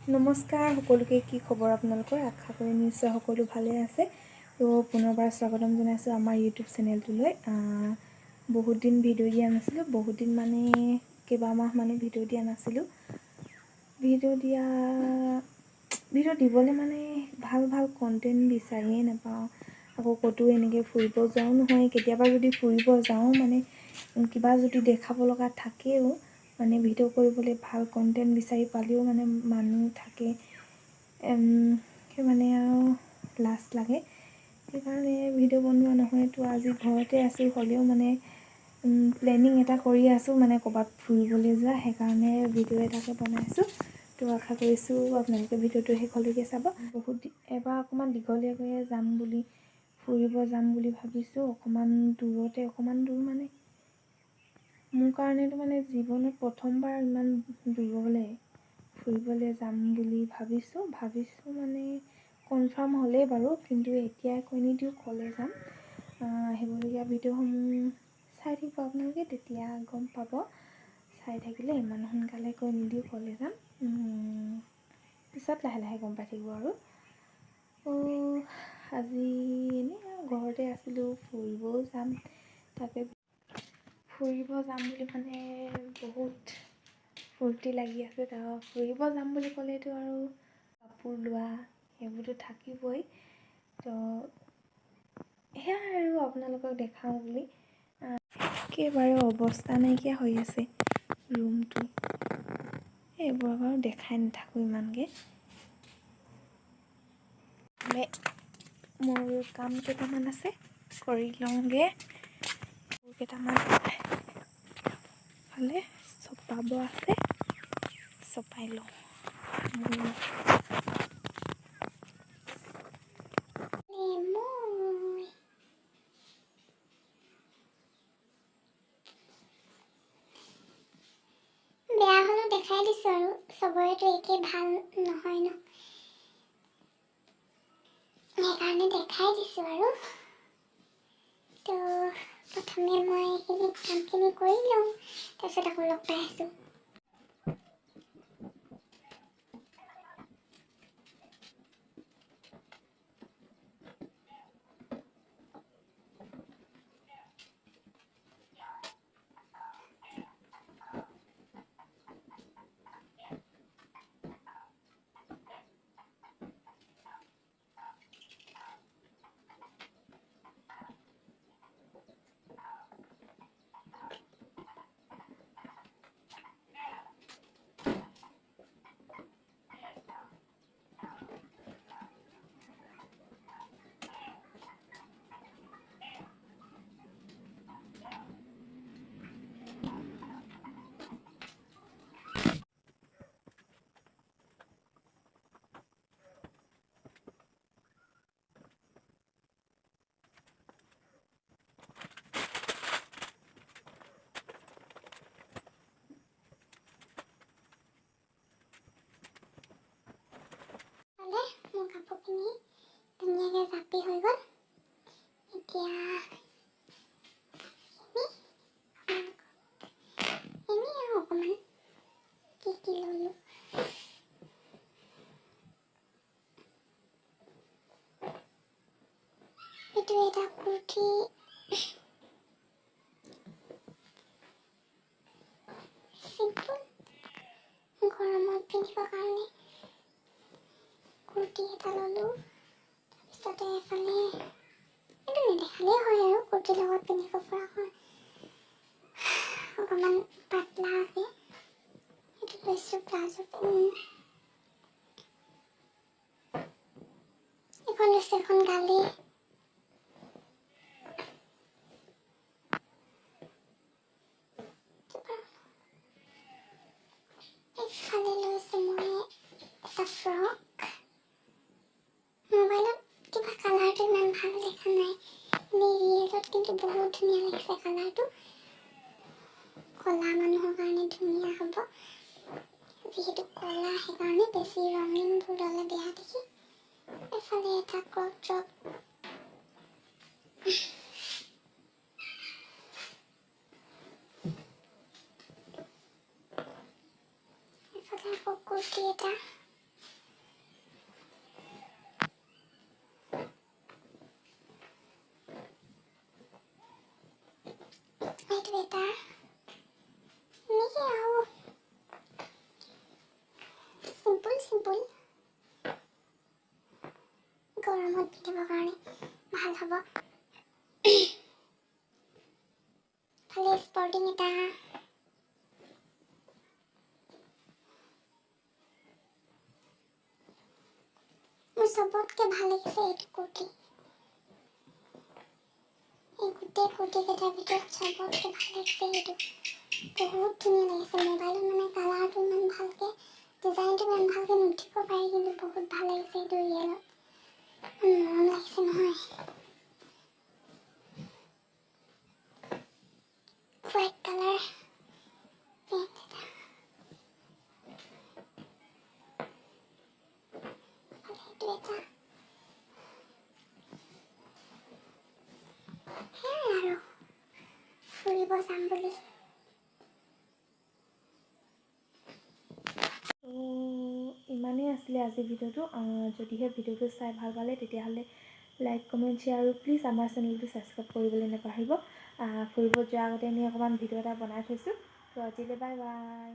নমস্কাৰ সকলোকে, কি খবৰ আপোনালোকৰ? আশা কৰি নিশ্চয় সকলো ভালে আছে। তো পুনৰবাৰ স্বাগতম জনাইছোঁ আমাৰ ইউটিউব চেনেলটোলৈ। বহুত দিন ভিডিঅ' দিয়া নাছিলোঁ, বহুত দিন মানে কেইবামাহ মানে ভিডিঅ' দিয়া নাছিলোঁ। ভিডিঅ' দিবলৈ মানে ভাল ভাল কণ্টেণ্ট বিচাৰিয়ে নাপাওঁ। আকৌ ক'তো এনেকৈ ফুৰিব যোৱাও নহয়। কেতিয়াবা যদি ফুৰিব যাওঁ মানে কিবা যদি দেখাব লগা থাকেও মানে ভিডিঅ' কৰিবলৈ ভাল কণ্টেণ্ট বিচাৰি পালেও মানে মানুহ থাকে, সেই মানে আৰু লাজ লাগে। সেইকাৰণে ভিডিঅ' বনোৱা নহয়। তো আজি ঘৰতে আছোঁ, হ'লেও মানে প্লেনিং এটা কৰি আছোঁ মানে ক'ৰবাত ফুৰিবলৈ যোৱা। সেইকাৰণে ভিডিঅ' এটাকে বনাইছোঁ। তো আশা কৰিছোঁ আপোনালোকে ভিডিঅ'টো শেষলৈকে চাব। এবাৰ অকণমান দীঘলীয়াকৈয়ে যাম বুলি, ফুৰিব যাম বুলি ভাবিছোঁ। অকণমান দূৰ মানে মোৰ কাৰণেতো মানে জীৱনত প্ৰথমবাৰ ইমান দূৰলৈ ফুৰিবলৈ যাম বুলি ভাবিছোঁ মানে কনফাৰ্ম হ'লেই বাৰু, কিন্তু এতিয়া কৈ নিদিওঁ ক'লৈ যাম। আহিবলগীয়া ভিডিঅ'সমূহ চাই থাকিব আপোনালোকে, তেতিয়া গম পাব। চাই থাকিলে ইমান সোনকালে কৈ নিদিওঁ ক'লৈ যাম, পিছত লাহে লাহে গম পাই থাকিব আৰু। আজি এনেই ঘৰতে আছিলোঁ, ফুৰিবও যাম। তাকে ফুৰিব যাম বুলি মানে বহুত ফূৰ্তি লাগি আছে। ফুৰিব যাম বুলি ক'লেতো আৰু কাপোৰ লোৱা সেইবোৰতো থাকিবই। তো সেয়া আৰু আপোনালোকক দেখাওঁ বুলি। একেবাৰে অৱস্থা নাইকিয়া হৈ আছে ৰুমটো। এইবোৰ বাৰু দেখাই নাথাকোঁ ইমানকৈ। মোৰ কাম কেইটামান আছে, কৰি লওঁগৈ। কেইটামান ফালে চপাব আছে, চপাই লওঁ। বেয়া হ'লেও দেখাই দিছোঁ আৰু চবৰেতো একেই ভাল নহয় ন, সেইকাৰণে দেখাই দিছোঁ আৰু। তো প্ৰথমে মই এইখিনি কামখিনি কৰি লওঁ, তাৰপিছত আকৌ লগ পাই আছোঁ। মোৰ কাপোৰখিনি ধুনীয়াকৈ জাপি হৈ গ'ল। এতিয়া এনেই আৰু অকণমান কি ল'লোঁ। এইটো এটা কুৰ্তি, চিম্পুল গৰমত পিন্ধিবৰ কাৰণে কুৰ্তি এটা ল'লোঁ। তাৰপিছতে এফালে এইটো নেদেখালেই হয় আৰু কুৰ্তিৰ লগত পিন্ধিব পৰা হয়, অকণমান পাতলাকৈ সেইটো লৈছোঁ। প্লাজো এখন লৈছোঁ, এখন গালে। এইফালে লৈছোঁ মই এটা ফ্ৰক। মোবাইলত কিবা কালাৰটো ইমান ভাল দেখা নাই, এনেই ৰিয়েলত কিন্তু বহুত ধুনীয়া লাগিছে কালাৰটো। ক'লা মানুহৰ কাৰণে ধুনীয়া হ'ব, যিহেতু ক'লা, সেইকাৰণে বেছি ৰঙীনবোৰ ল'লে বেয়া দেখি। এফালে এটা ক্ৰপ টপ, এফালে আকৌ কুৰ্তি এটা। ফুল গৰমত পিন্ধিবৰ কাৰণে ভাল হ'ব। খালি স্পৰ্টিং এটা মোৰ চবতকৈ ভাল লাগিছে এইটো কুৰ্তি। এই গোটেই কুৰ্তিকেইটাৰ ভিতৰত চবতকৈ ভাল লাগিছে এইটো। বহুত ধুনীয়া লাগিছে। মোবাইলত মানে কালাৰটো ইমান ভালকৈ, ডিজাইনটো ইমান ভালকৈ নুঠিব পাৰি, কিন্তু বহুত ভাল লাগিছে এইটো ৰিয়েলত। মৰম লাগিছে নহয়। হোৱাইট কালাৰ পেণ্ট এটা, এইটো এটা। সেয়াই আৰু ফুৰিব যাম বুলি। ইমানেই আছিলে আজিৰ ভিডিঅ'টো। যদিহে ভিডিঅ'টো চাই ভাল পালে তেতিয়াহ'লে লাইক, কমেণ্ট, শ্বেয়াৰ আৰু প্লিজ আমাৰ চেনেলটো ছাবস্ক্ৰাইব কৰিবলৈ নাপাহৰিব। ফুৰিব যোৱাৰ আগতে আমি অকণমান ভিডিঅ' এটা বনাই থৈছোঁ। তো আজিলৈ বাই বাই।